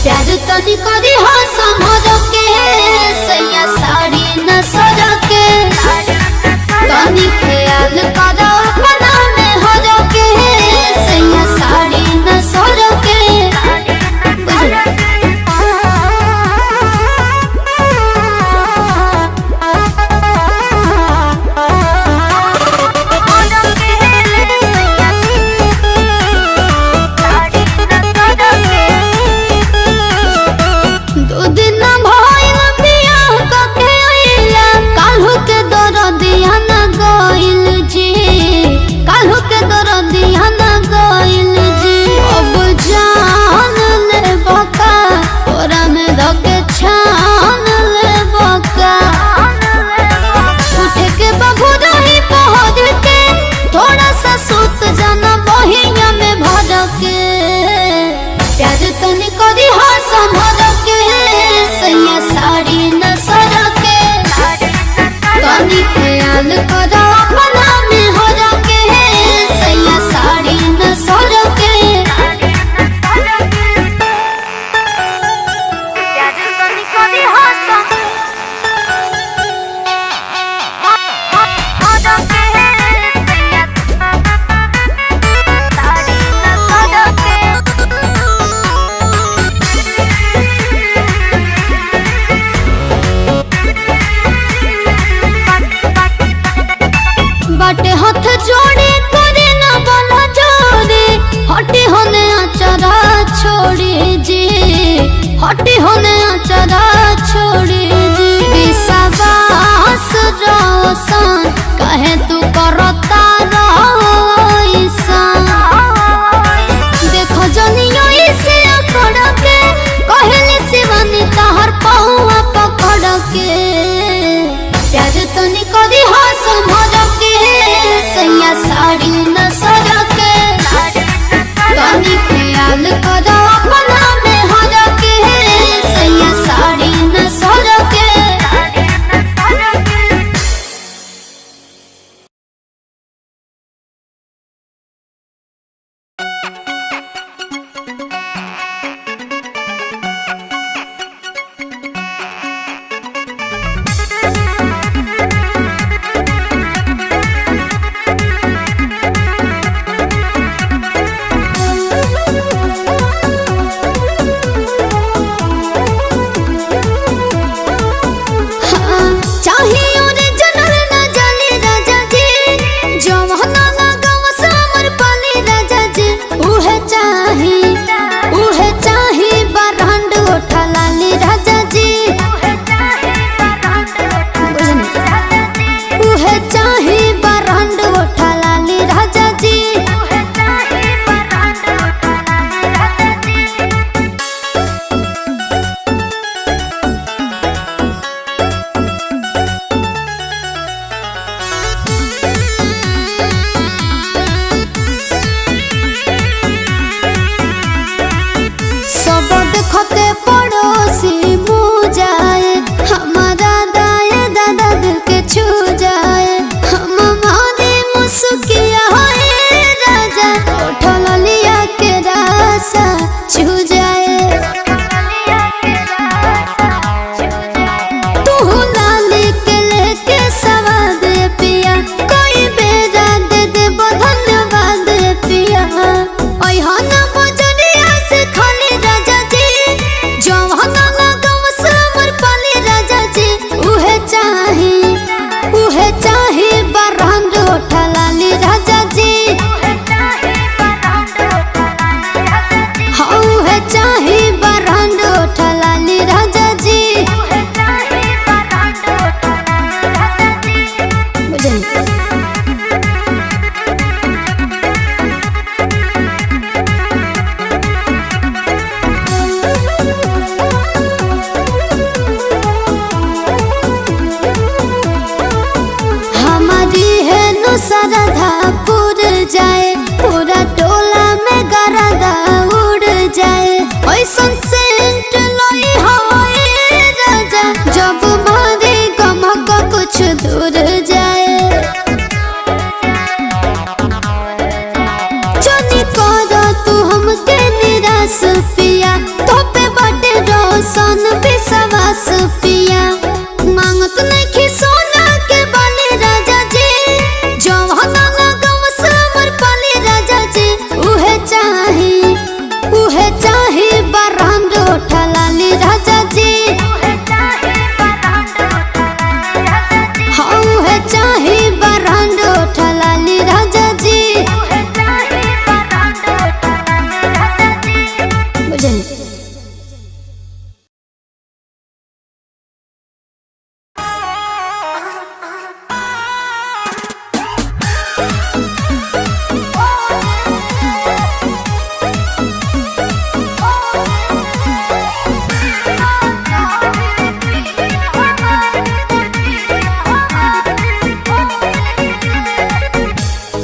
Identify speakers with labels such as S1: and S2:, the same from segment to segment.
S1: प्यार तनी करी हो समझ के सैया साड़ी न सज के तनी ख्याल करो अपना में हो के सैया साड़ी न सज के प्यार तनी करी हो समझ के सैया साड़ी न सज के तनी ख्याल करो अपना में हो के सैया साड़ी न सज के प्यार तनी करी हो बाटे हाथ जोड़े करे ना बोला जोड़े हटे होने आचरा छोड़े जी हटे होने आचरा छोड़े जी विश्वास रोशन कहे तू करता रईसान देखो जनियो इसे अकड़ के कहले शिवानी तहर पहुआ पकड़ के प्यार तनी करी हो समझ के सैया साड़ी न सज के तनी ख्याल करो अपना में हो के सैया साड़ी न सज के सरधापुर जाए पूरा टोला में गरदा उड़ जाए ऐसा सेंट लई होए राजा जब मारे गमक कुछ दूर जाए जनी कर तू हमके निराश पिया तो पे बट बस पिया मांगत नहीं सोना के बाली राजा जी जवाना लगम समर पाली राजा जी उहे चाही बरांडो ठलाली राजा जी हाँ उहे चाही बरांडो ठलाली राजा जी बुझल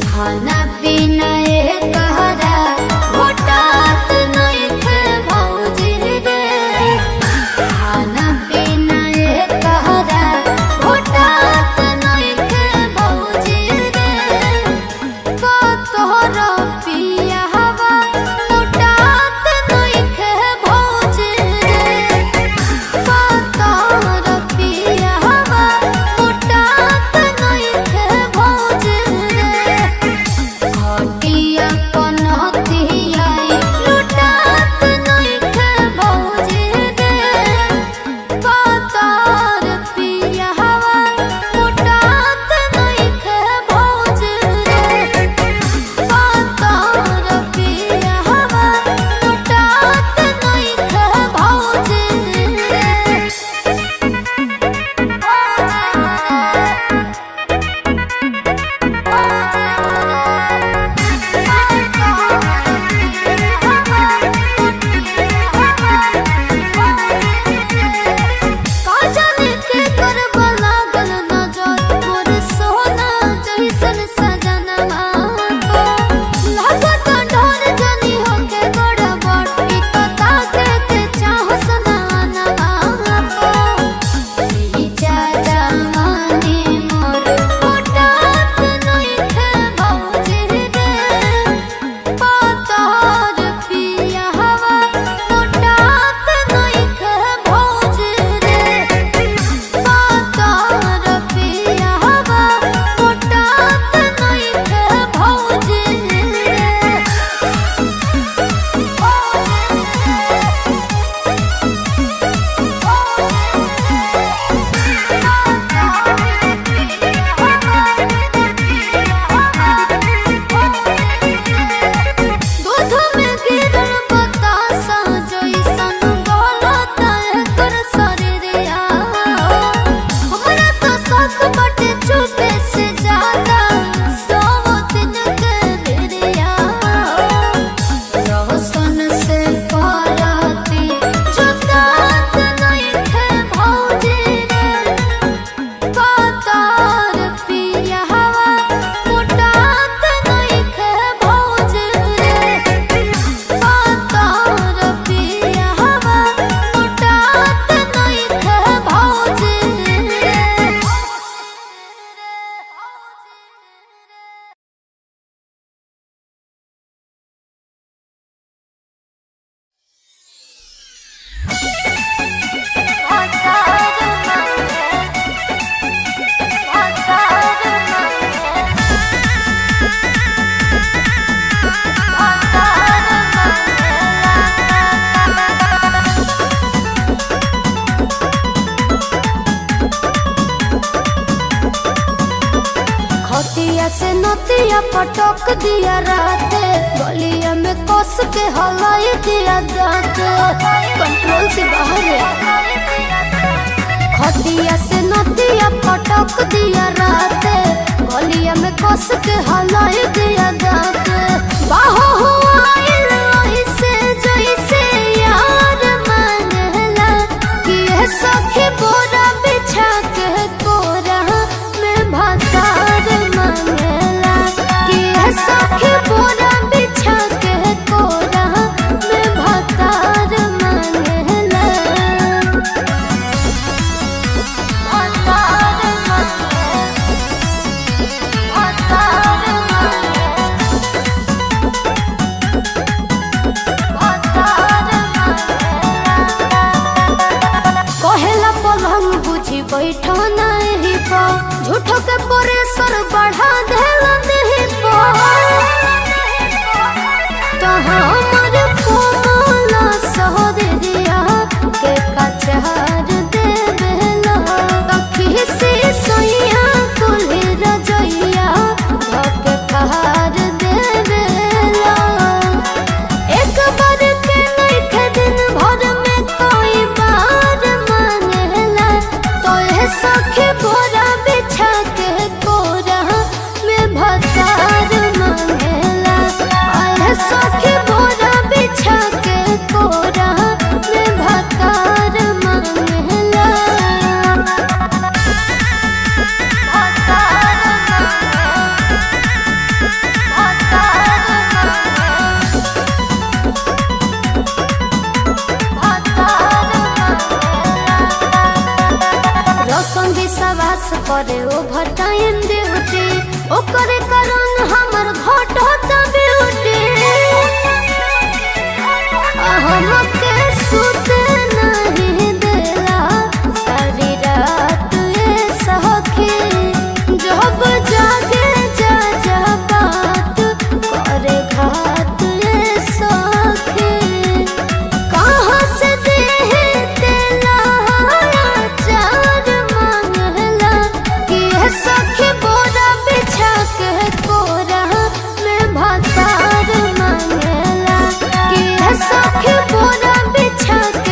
S1: खाना पीना ये कहरा घोटात नहीं थे भौजी रे खाना पीना ये कहरा घोटात नहीं थे भौजी रे का तोहरा पिया हवा घोटात नहीं थे भौजी रे का तोहरा पिया हवा घोटात नहीं थे भौजी रे घटिया पनतिया लुटात नहीं थे भौजी रे पातार पिया हवा लुटात नहीं थे भौजी रे पातार पिया हवा लुटात नहीं थे भौजी काजल के करबा लागल नजर मोर सोना जइसन सजनवा को लागत डर जनी होके गड़बड़ ई तो ताके के चाहस नानवा को ई चाचा मानी मोर घोटात नहीं थे भौजी रे पातार पिया हवा घोटात नहीं थे भौजी रे पातार पिया हवा घोटात नहीं थे भौजी दूध में गिरल बतासा जइसन गलत एकर शरीरिया हमरा तो शक बटे चुपे से ज्यादा सब दिन के बेरिया रोशन से कराती जुदात नहीं थे भौजी रे पातार पिया हवा घोटात नहीं थे भौजी रे पातार पिया हवा घोटात नहीं थे भौजी रे खटिया से नतिया पटक दिया राते गलिया में कस के हलाई दिया दांत कंट्रोल से बाहर खटिया से नतिया पटक दिया राते गलिया में कस के हलाई दिया दांत बाहो हुआ से जैसे यार मानला कि ये सखी बोरा बिछा के कोरा में भतार मांगला कि ये सखी बोरा बिछा के कोरा में भतार मांगला भतार मांगला भतार मांगला बैठो नहीं पा झूठो के परेशर बढ़ा देला नहीं पा तो हमर कोमला सहरिया के कचहर देवेला तखी से सैया कुल्हे रजैया धके कहार देवेला एक बार के नइखे दिन भर में कोई बार मांगेला तो ए सखी बोरा बिछा के कोरा में भतार मांगेला आए सखी बोरा बिछा के कोरा में भतार मांगेला रौशन विश्वास करे ओवर टाइम ड्यूटी ओकरे कारण हमर घटत ब्यूटी हमके सुते नहीं देला सारी रात ये सखी जब जागे जा बात करे घात ये सखी कहाँ से देहे तेला चार मांगला कि सखी बोरा बिछा के कोरा में भतार मांगला कि सखी बोरा बिछा के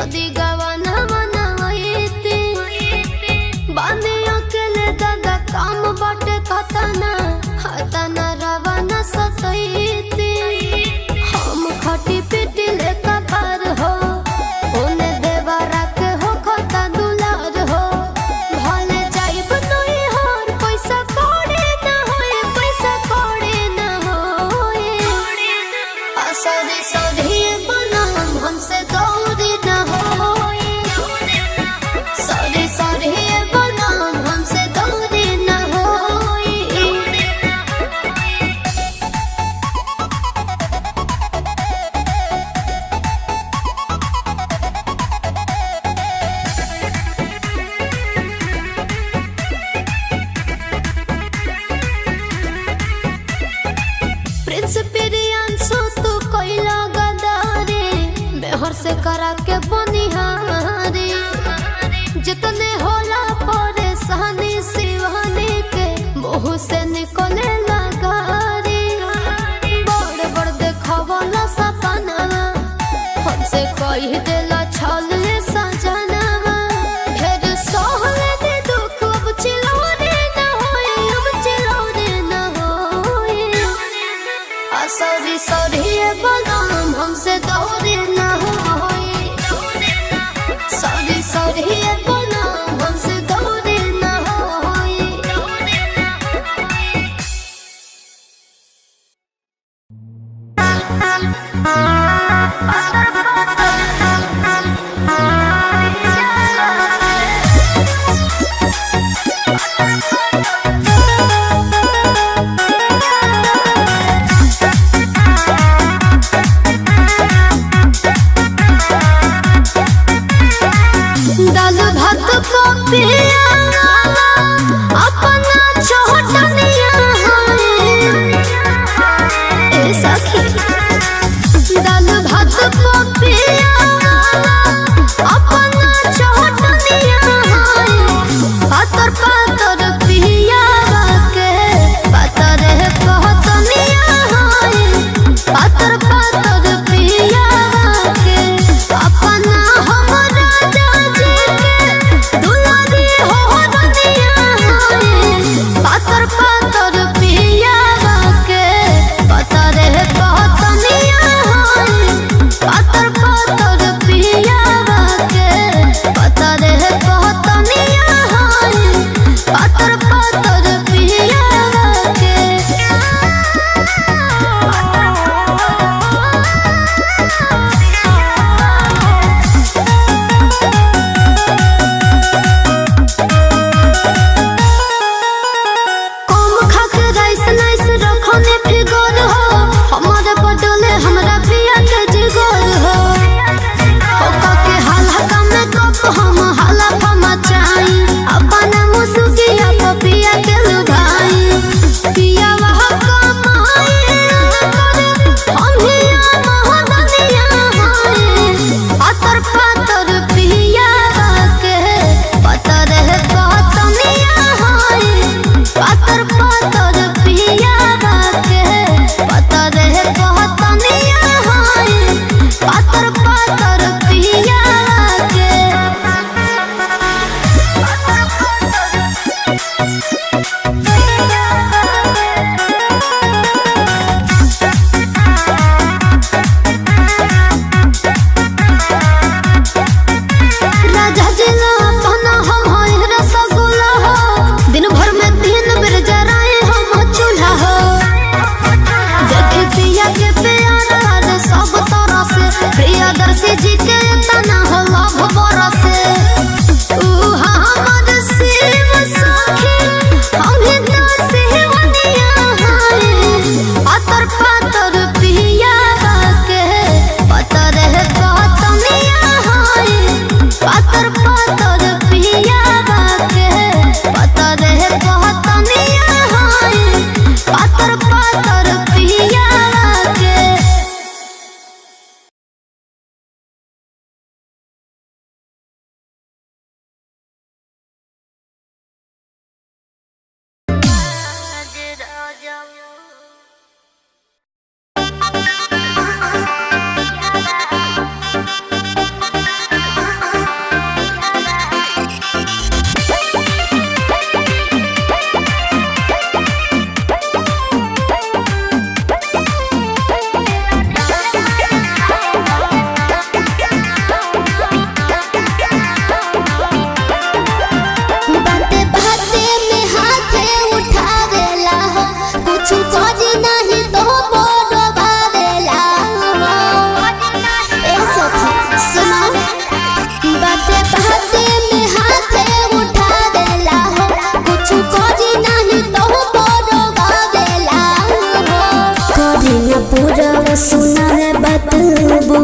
S1: जदी गवाना बनाईती बाने अकेले दादा काम बाटे खतना हतना रवाना सतईती हम खटी पिटी लेका पार हो ओने देवरा के हो खता दुलार हो भले जाइब नहीं हर पैसा कोड़े ना होए पैसा कोड़े ना होए असरी सधी बनाम हमसे दौड़ी ना होए सरी सरी बनाम हमसे दौड़ी ना होए प्रिंस प्रियांशु तू कोइला गदारे मेहर से करा के बनिहारी जितने होला परेशानी शिवानी के मुँह से निकले लगारी बड़ बड़ देखवला सपना हमसे कह देला छल सजनवा ढेर सहले दे दुख अब चिलौरे ना होए अब चिलौरे ना होए सॉरी सॉरी बनाम हमसे दौड़े ना होए सॉरी सॉरी बनाम हमसे दौड़े ना होए दाल भात को पिया अपना छोटनिया ए सखी दाल भात को पिया अपना छोटनिया पातर पातर पिया के पातर कहतनिया पातर पातर पिया के अपना हमरा जाजी के दुलारी हो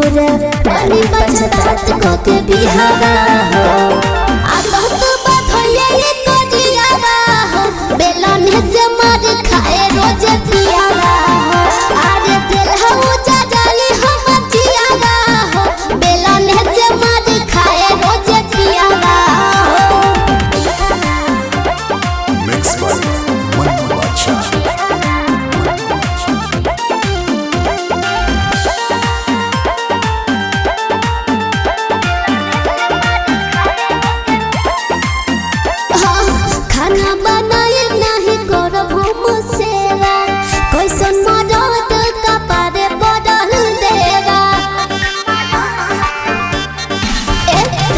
S1: पूरा पानी पछतात को के बिहावा हो आदत बधले करियावा हो बेलन से मार खाए रोज पियावा हो अरे दिल हो जाली हम जियावा हो बेलन से मार खाए रोज पियावा हो
S2: मिक्स बाय मनु बादशाह।
S1: खाना बनाए नहीं करब हम सेवा कैसन मरद कपारे बदल देगा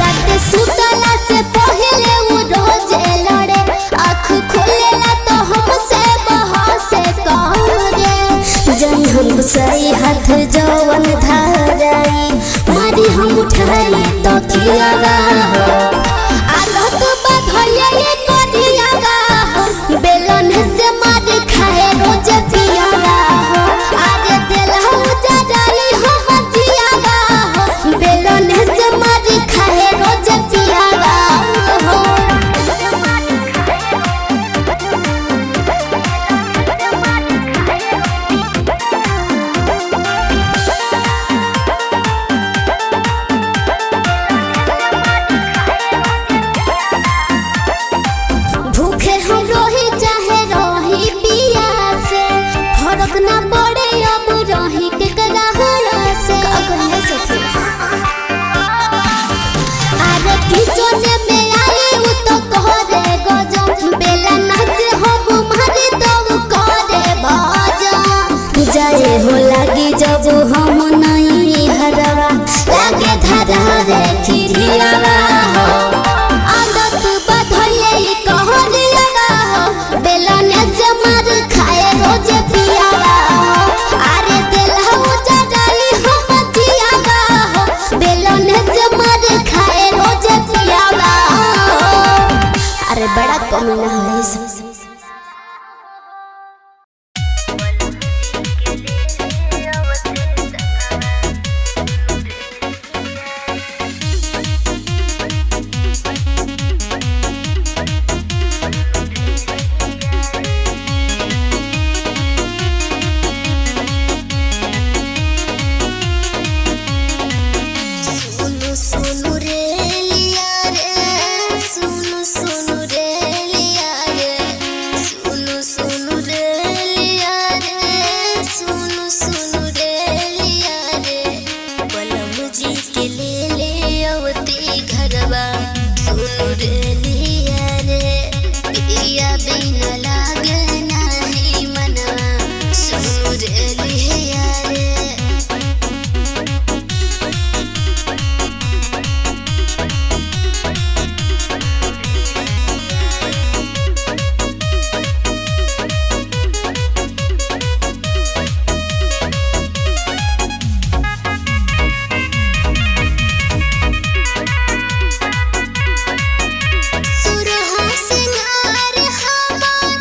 S1: रात सुतला से पहले वो रोज लड़े आँख खोलेला तो हमसे बहसे करे जन हम सही हाथ जवन धाराई मारी हम उठाई तो कियागा हो आदत बधले करियागा हो बेलन से मार खाए रोज पियागा हो आगे दिल हो जाली हम जियागा हो बेलन से मार खाए रोज पियागा हो भूखे हम रही चाहे रही पियासे फर्क ना पड़े अब रही के कलाहरा से अरे किचन में आए वो तो करे गजब बेला ना से हम मारे तो करे बाजा जाए हो लगी जब हम नहीं हरवा लागे धरा रे खिरियावा हो आदत बधले कहरियावा हो बेलन से मार खाए रोज पियावा हो अरे दिल हो जाली हम जियावा हो बेलन से मार खाए रोज पियावा हो अरे बड़ा कमीना है सब सुनु सुनु रे लिया रे सुनु सुनु रे लिया रे सुनु सुनु रे लिया रे सुनु सुनु रे लिया रे बलम जी के ले अवती घरवा सुनु रे लिया रे पिया बिना लागे नहीं मनवा सुनु रे लिया रे सुरहा सिंगार हमार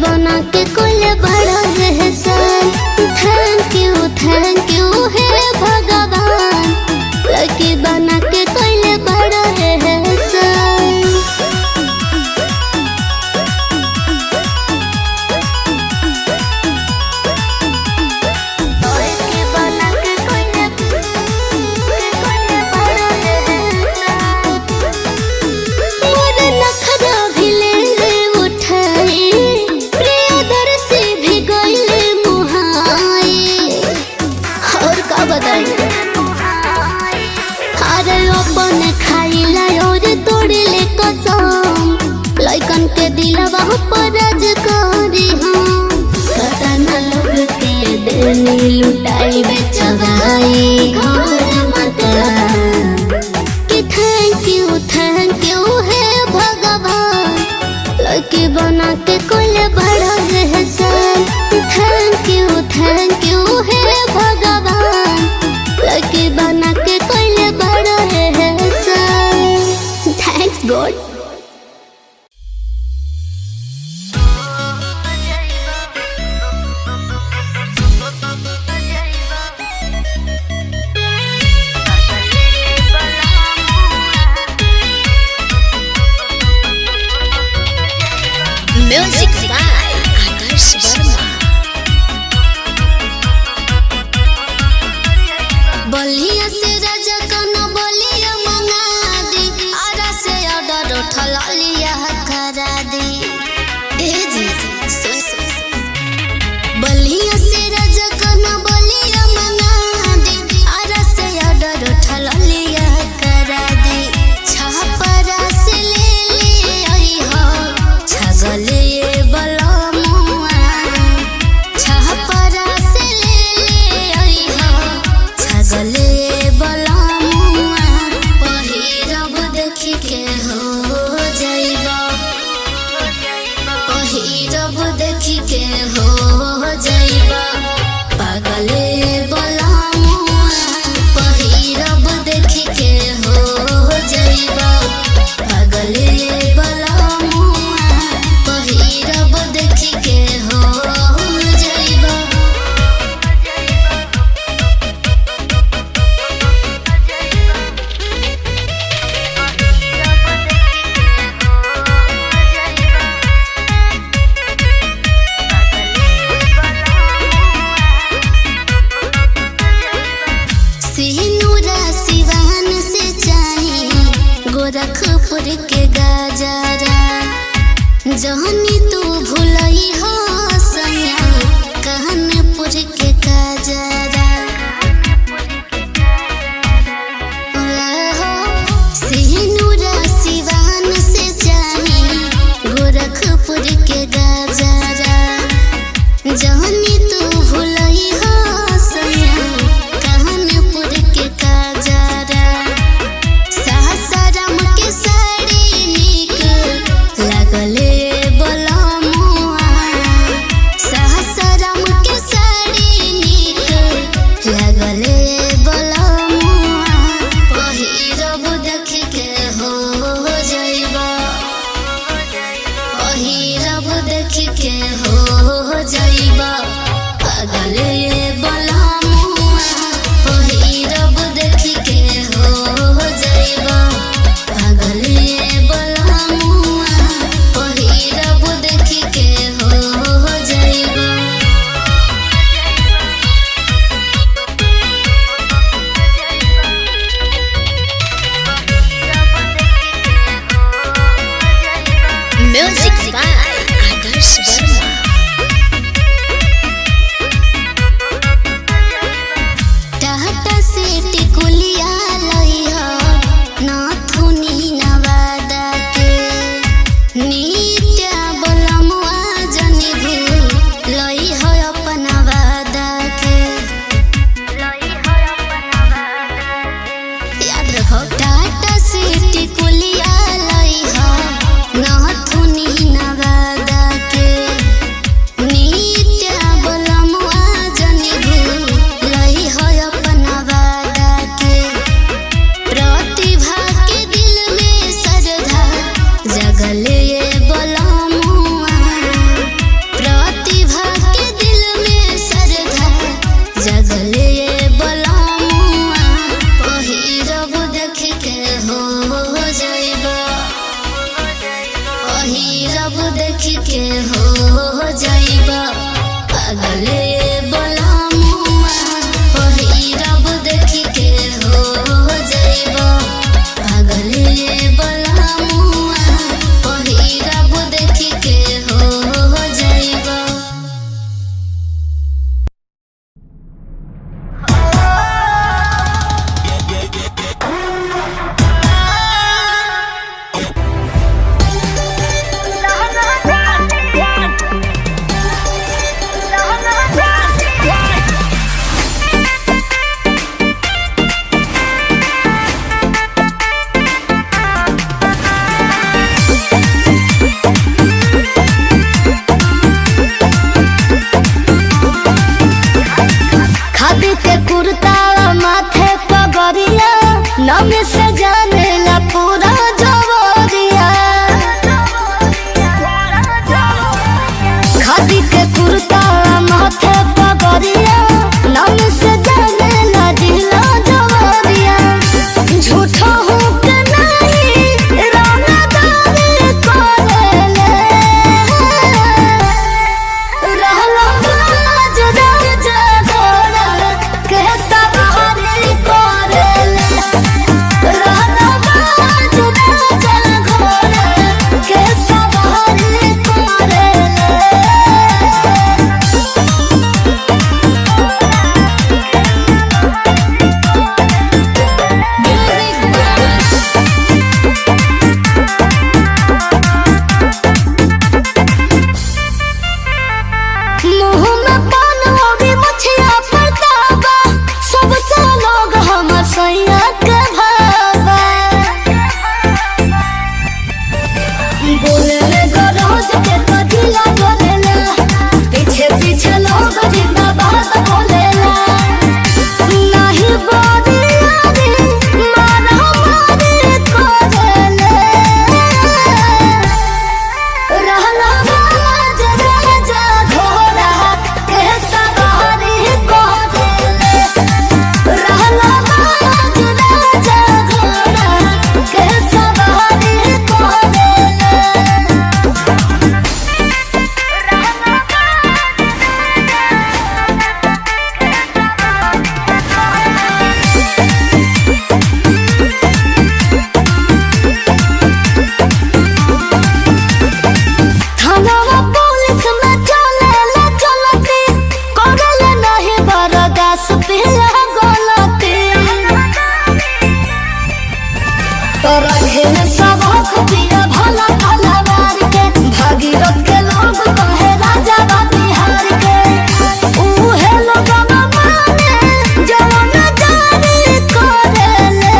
S1: बना के कोई बड़ा एहसान। थैंक यू है भगवान, लड़की बना के कोई बड़ा एहसान। अरे अपन खाइला और तोड़ले कसम, लइकन के दिलवा पर राज करी हम। कतना लोग के देनी लुटाई बेचवाई घर मकान। कि थैंक यू है भगवान, लड़की बना के कोई बड़ा एहसान। थैंक यू है भगवान, लड़की बना के कोई बड़ा एहसान। Thanks God.
S3: म्यूजिक बाय आदर्श वर्मा।
S1: बलिया से राजा कना बलिया मंगा दी, आरा से ऑर्डर उठा लिया करा दी। ए जी बलिया से राजा कना बलिया मंगा दी, आरा से ऑर्डर उठा लिया करा दी। छापरा से ले आई हो छगले बलमुआ, छापरा से ले आई हो छगले बलमुआ। पहिरब देखी के हो जाइबा, पहिरब देखी के हो जाइबा पागले बलमुआ। पहिरब देखी के हो जाइबा पागले बलमुआ। पहिरब देखी के हो जाइबा। सिनुरा सिवान से चाही गोरखपुर के गजरा, जहनी तू भूलई हो सैया कानपुर के गजरा। सिनुरा सिवान से चाही गोरखपुर के गजरा, जहनी तू भूलई हो सैया कानपुर के गजरा। सासाराम के साड़ी निक लगले बलमुआ, सासाराम के साड़ी निक लगले बलमुआ। पहिरब देख के हो जाइबा, पहिरब देख के हो जाइबा पागले बलमुआ। पहिरब देख के हो जाइबा पागले बलमुआ। पहिरब देख के हो जाइबा।
S3: म्यूजिक बाय आदर्श वर्मा।
S1: टाटा से टिकुलिया लइहा नाथुनी नवादा के, नित्या बलमुआ जनी लई हो अपना वादा के। याद रखो टाटा से टिकुलिया लइहा नाथुनी नवादा के, नित्या बलमुआ जनी लई हो अपना वादा के। प्रतिभा के दिल में श्रद्धा जगले बलमुआ, पहिरब देख के हो जाइबा पागले बलमुआ पहिरब देख के हो जाइबा पागले बलमुआ पहिरब देख के हो जाइबा। खादी के कुर्ता माथे पगड़िया नम से जाने ला पूरा जवरिया। खादी के कुर्ता माथे पगड़िया नम से जाने ला जिला जवरिया। झूठा हूँ के नहीं रंगदारी करेले रहला बाज राजा घोड़ा के सवारी करेले रहला बाज राजा घोड़ा के सवारी करेले। मुँह में पान होगी मछिया पड़तावा सबसे लोग हम सैया के भावा। बोले में गरज के कदिला बोलेला पीछे पीछे लोग जिंदाबाद बोलेला। नहीं बोली यारी मारा मारी करेले रहला बाज राजा घोड़ा के सवारी करेले रहला बाज राजा घोड़ा के सवारी करेले। थानावा पुलिस में चलेला चलती करेला नहीं बर्दाश्त पिया गलती। तोरा घेर सबक पिया भला भला मार के भागीरथ के लोग कहे राजा बा बिहार के। उहे लोग माने जवन जारी करेले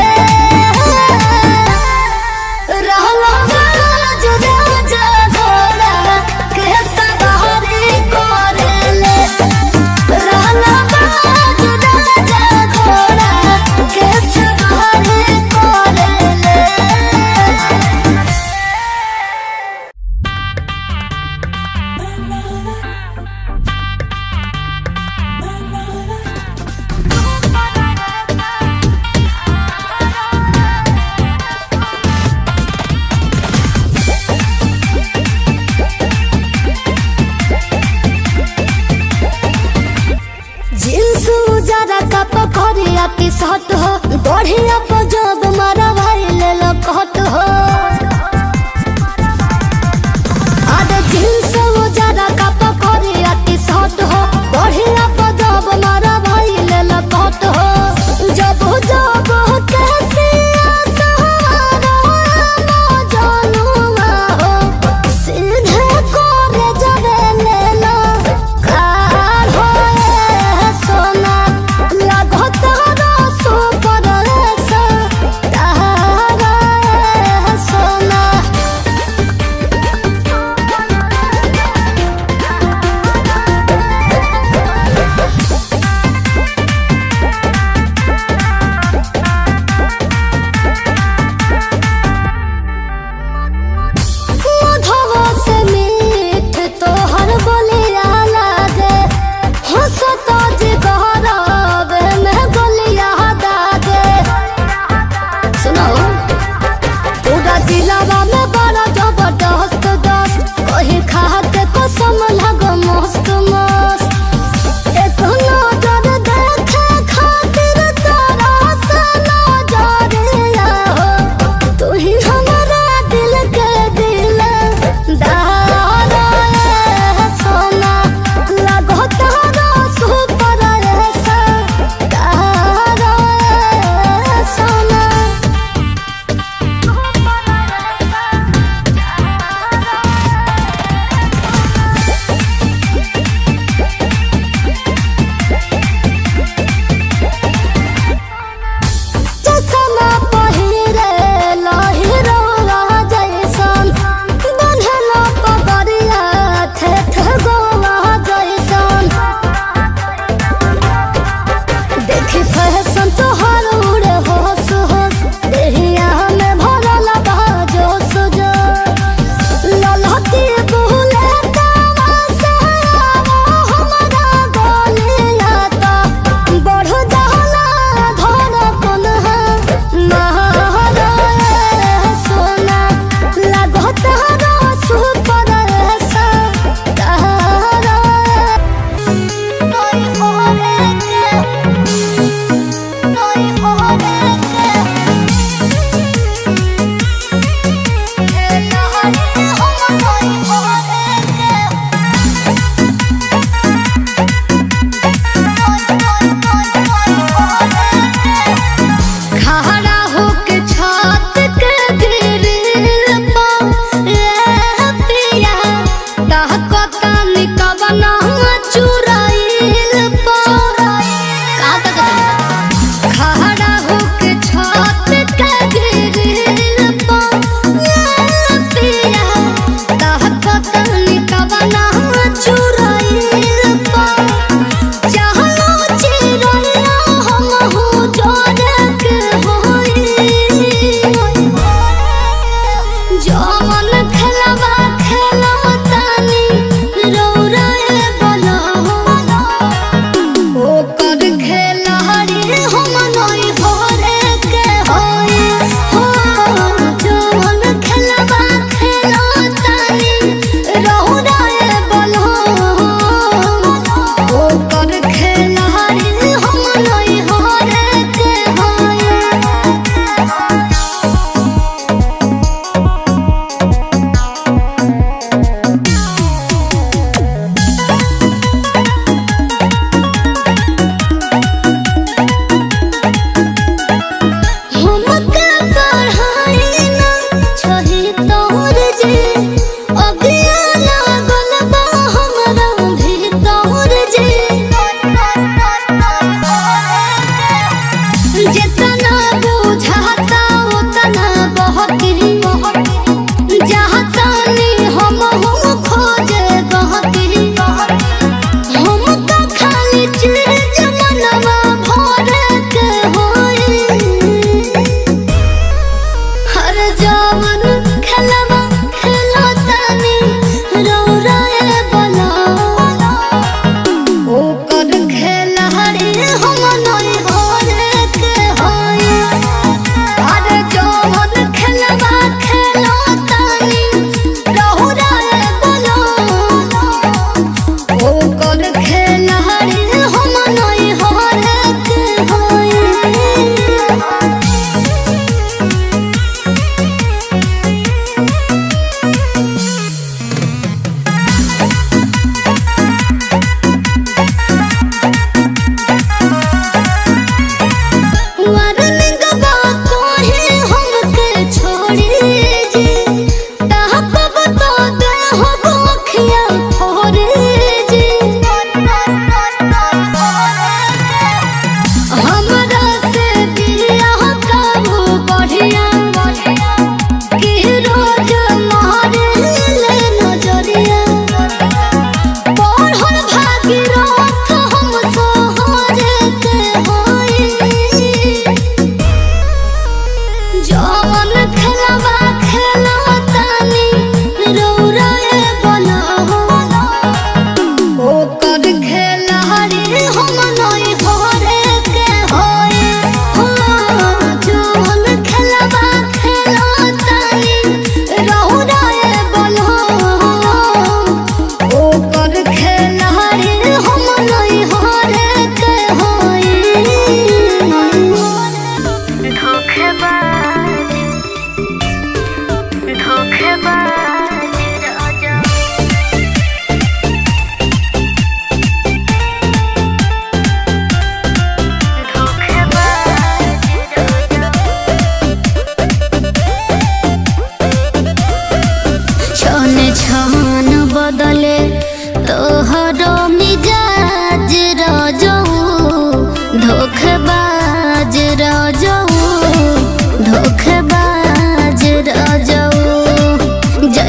S1: रहला बाज राजा घोड़ा के सवारी करेले रहला बाज राजा घोड़ा के सवारी करेले। जींस उजरा का पकड़िया टी शर्ट हो बढ़िया पजब मारा भाई ले लो कहत हो। अरे जींस उजरा का पकड़िया टी शर्ट हो बढ़िया पजब मारा भाई ले लो कहत हो। जब जब कैसे सहारा मौजनुआ हो सीधे करे जबे ले लो कार हो सोना लागत रसो परसा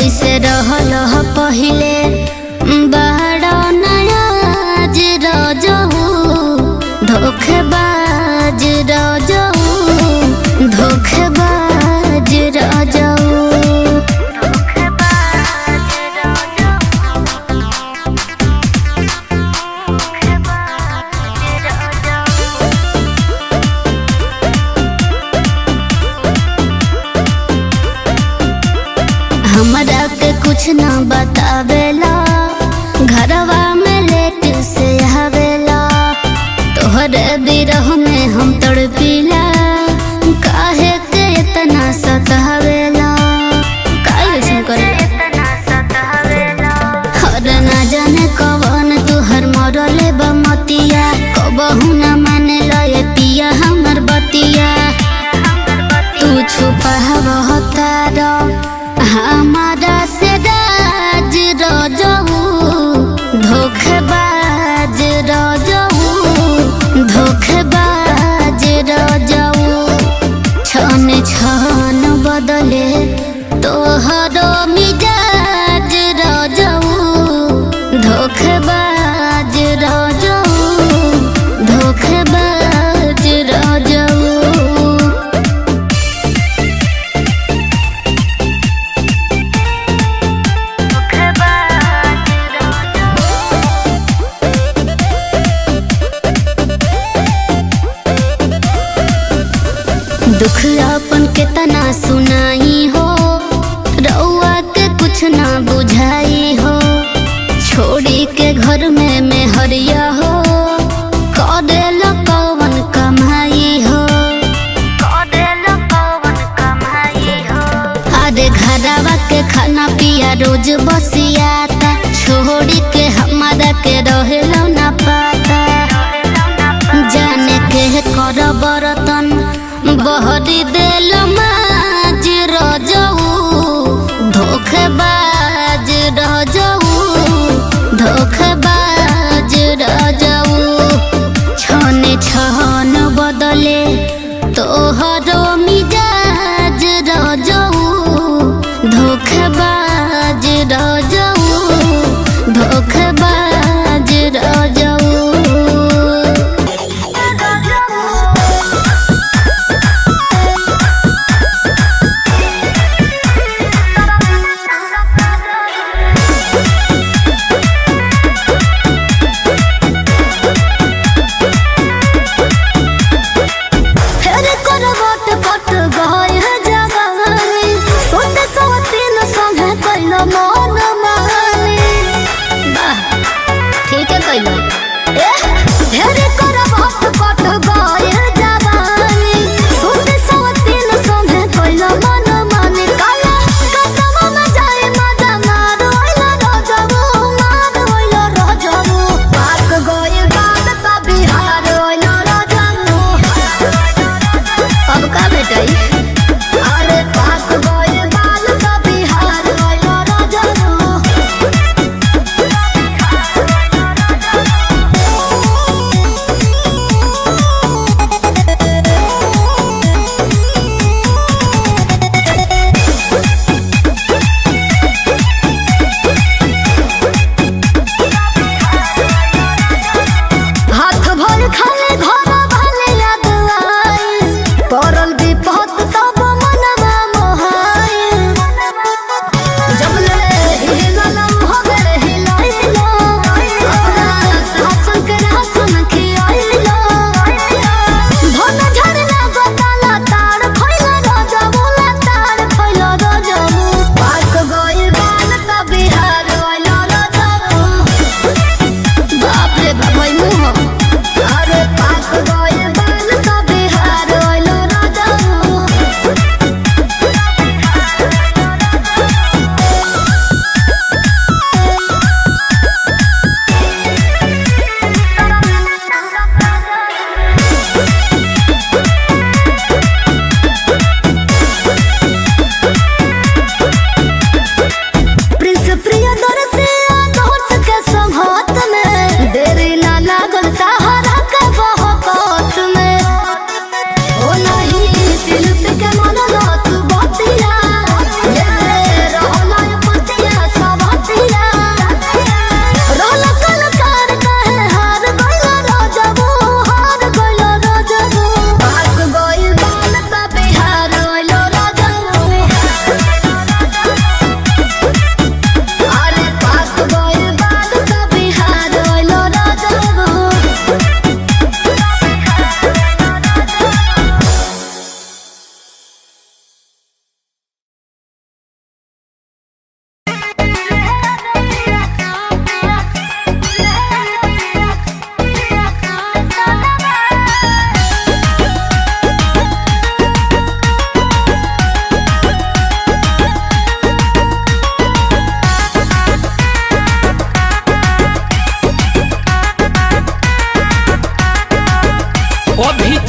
S1: जैसे रहल ह पहिले बड़ा नयाज रजहू धोखेबाज रजहू धोखेबाज रजहू। हमरा के कुछ ना बतावेला घरवा में लेट से आवेला तोहरे बिरह में हम तड़पीला काहे के इतना सतावेला काहे ऐसे करे हर ना जाने कवन तुहर मरले बमतिया कबहू ना माने लए पिया हमर बतिया तू छुपा तारा हमारा से राज रजहू धोखेबाज रजहू धोखेबाज रजहू छन छन बदले तोहरो मिजाज रजहू धोखेबाज रजहू धोखेबाज रजहू। दुख अपन के तना सुनाई हो रउआ के कुछ ना बुझाई हो छोड़ी के घर में मैं हरिया हो कदेल कवन कमाई हो अरे घरवा के खाना पिया रोज बसियाता छोड़ी के हमारा के रहेला ना पाता जाने के कर बरतन बहरी देल माज रजहू धोखेबाज रजहू धोखेबाज रजहू छन छन बदले तोहरो मिजाज रजहू धोखेबाज रजहू धोखेबाज रजहू। मन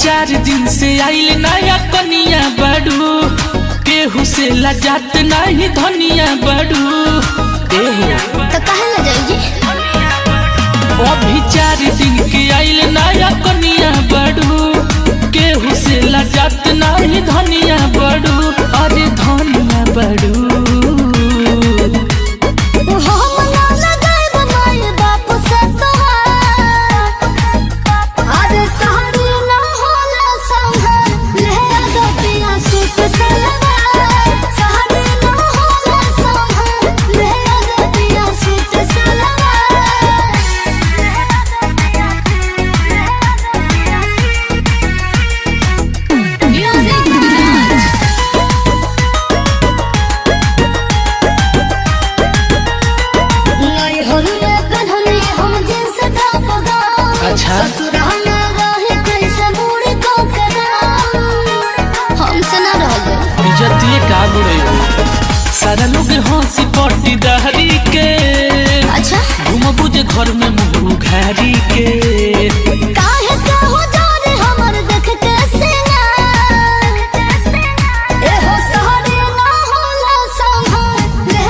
S4: 4 दिन से आइल नया कनिया बड़ू, केहू से लजात नहीं धनिया बड़ू।
S1: तो कहाँ ले जाइए?
S4: अभी 4 दिन के आइल नया कनिया बड़ू, केहू से लजात नहीं धनिया बड़ू। अरे धनिया बड़ू सारा लोग हंसी पट्टी दहरी के।
S1: अच्छा
S4: घूम बुझे घर में मुँह घारी के।
S1: काहे कहो जाने हमर देख के सीना, एहो सहरे ना होला संभल ले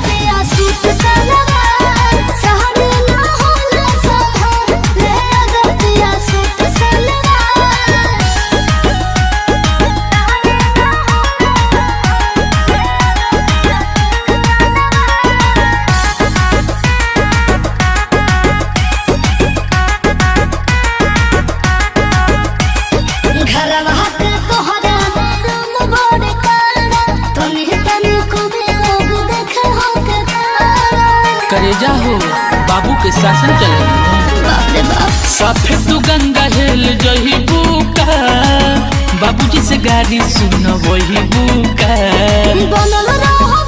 S1: पिया सूट सलवार। सहरे ना होला संभल ले पिया सूट सलवार।
S4: करेजा हो बाबू के शासन चले।
S1: बाप रे बाप
S4: साफे तू गंगा हेल जही बुका, बाबूजी से गाड़ी सुन वही बुका।
S1: बनल रहो